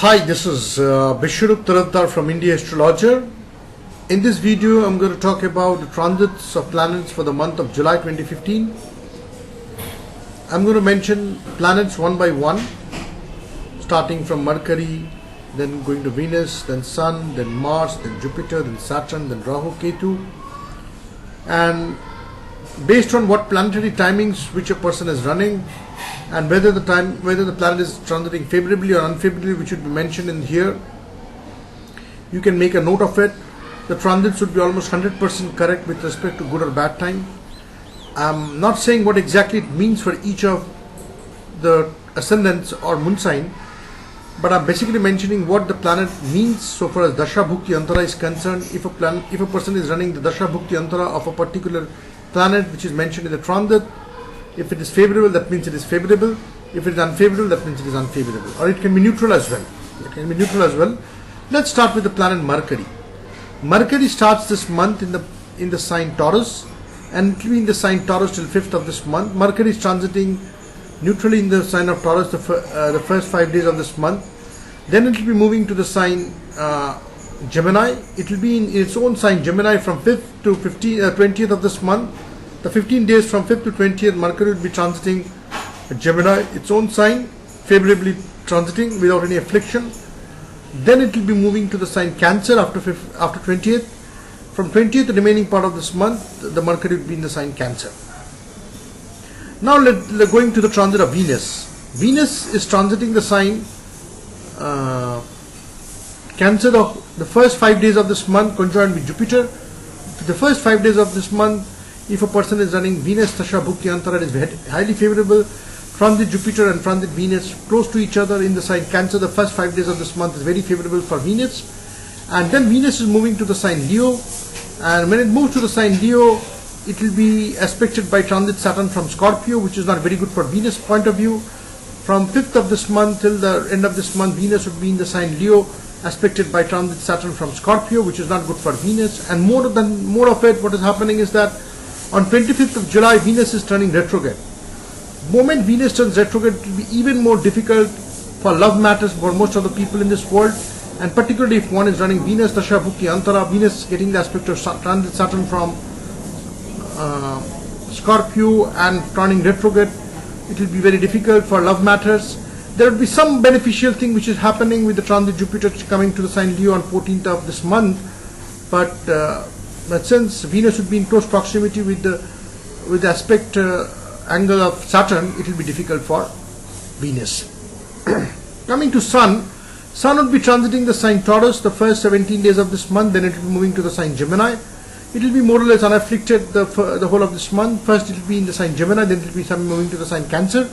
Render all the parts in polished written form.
Hi, this is Vishwarup Taradhar from India Astrologer. In this video, I'm going to talk about the transits of planets for the month of July 2015. I'm going to mention planets one by one, starting from Mercury, then going to Venus, then Sun, then Mars, then Jupiter, then Saturn, then Rahu, Ketu. And based on what planetary timings which a person is running, and whether the planet is transiting favorably or unfavorably, which should be mentioned in here, you can make a note of it. The transits should be almost 100% correct with respect to good or bad time. I'm not saying what exactly it means for each of the ascendants or moon sign, but I'm basically mentioning what the planet means so far as Dasha Bhukti Antara is concerned. If a person is running the Dasha Bhukti Antara of a particular planet which is mentioned in the transit, if it is favorable, that means it is favorable. If it is unfavorable, that means it is unfavorable. Or it can be neutral as well. Let's start with the planet Mercury. Mercury starts this month in the sign Taurus, and it will be in the sign Taurus till 5th of this month. Mercury is transiting neutrally in the sign of Taurus the first 5 days of this month. Then it will be moving to the sign Gemini. It will be in its own sign Gemini from 5th to 20th of this month. The 15 days from 5th to 20th, Mercury will be transiting Gemini, its own sign, favorably transiting without any affliction. Then it will be moving to the sign Cancer after 20th. From 20th, the remaining part of this month, the Mercury will be in the sign Cancer. Now going to the transit of Venus. Venus is transiting the sign Cancer of the first 5 days of this month, conjoined with Jupiter. The first 5 days of this month, if a person is running Venus Dasha Bhukti Antara, it is highly favorable. Transit Jupiter and transit Venus close to each other in the sign Cancer. The first 5 days of this month is very favorable for Venus. And then Venus is moving to the sign Leo. And when it moves to the sign Leo, it will be aspected by transit Saturn from Scorpio, which is not very good for Venus point of view. From 5th of this month till the end of this month, Venus would be in the sign Leo, aspected by transit Saturn from Scorpio, which is not good for Venus. And more of it, what is happening is that on 25th of July, Venus is turning retrograde. The moment Venus turns retrograde, it will be even more difficult for love matters for most of the people in this world, and particularly if one is running Venus Dasha Bhukti Antara, Venus getting the aspect of transit Saturn from Scorpio and turning retrograde, it will be very difficult for love matters. There will be some beneficial thing which is happening with the transit Jupiter coming to the sign Leo on 14th of this month, but since Venus would be in close proximity with the aspect angle of Saturn, it will be difficult for Venus. Coming to Sun would be transiting the sign Taurus the first 17 days of this month. Then it will be moving to the sign Gemini. It will be more or less unafflicted the whole of this month. First it will be in the sign Gemini, then it will be moving to the sign Cancer.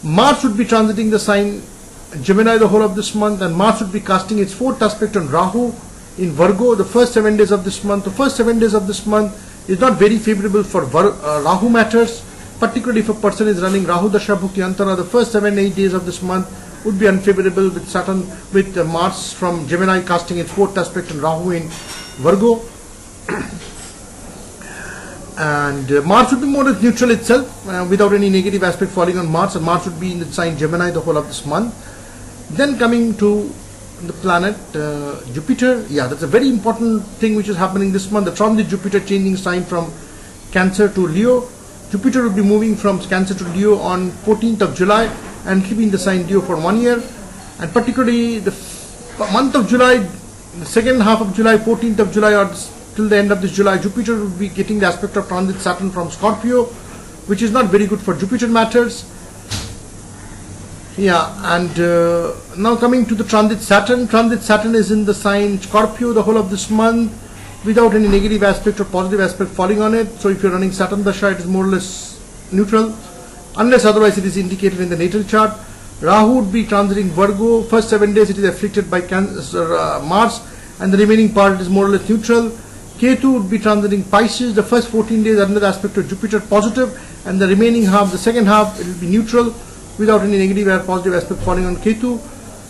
Mars would be transiting the sign Gemini the whole of this month, and Mars would be casting its 4th aspect on Rahu in Virgo the first 7 days of this month. The first 7 days of this month is not very favorable for Rahu matters, particularly if a person is running Rahu Dasha Bhukti Antara. The first 7-8 days of this month would be unfavorable with Saturn, with Mars from Gemini casting its 4th aspect on Rahu in Virgo. And Mars would be more or less neutral itself without any negative aspect falling on Mars, and Mars would be in the sign Gemini the whole of this month. Then coming to the planet Jupiter, that's a very important thing which is happening this month. The transit Jupiter changing sign from Cancer to Leo. Jupiter will be moving from Cancer to Leo on 14th of July, and it will be in the sign Leo for 1 year. And particularly the month of July, the second half of July, 14th of July or till the end of this July, Jupiter will be getting the aspect of transit Saturn from Scorpio, which is not very good for Jupiter matters. And now coming to the transit Saturn. Transit Saturn is in the sign Scorpio the whole of this month without any negative aspect or positive aspect falling on it. So if you're running Saturn Dasha, it is more or less neutral, unless otherwise it is indicated in the natal chart. Rahu would be transiting Virgo. First 7 days it is afflicted by Mars, and the remaining part it is more or less neutral. Ketu would be transiting Pisces. The first 14 days under the aspect of Jupiter positive, and the remaining half, the second half, it will be neutral without any negative or positive aspect falling on Ketu.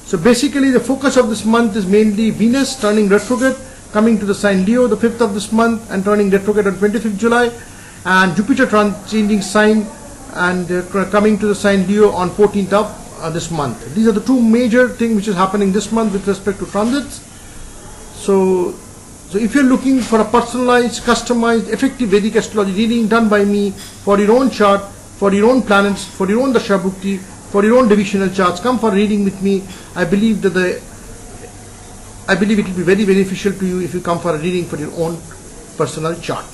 So basically the focus of this month is mainly Venus turning retrograde, coming to the sign Leo the 5th of this month and turning retrograde on 25th July, and Jupiter changing sign and coming to the sign Leo on 14th of this month. These are the two major things which is happening this month with respect to transits. So if you're looking for a personalized, customized, effective Vedic astrology reading done by me for your own chart, for your own planets, for your own Dasha Bhukti, for your own divisional charts, come for a reading with me. I believe it will be very beneficial to you if you come for a reading for your own personal chart.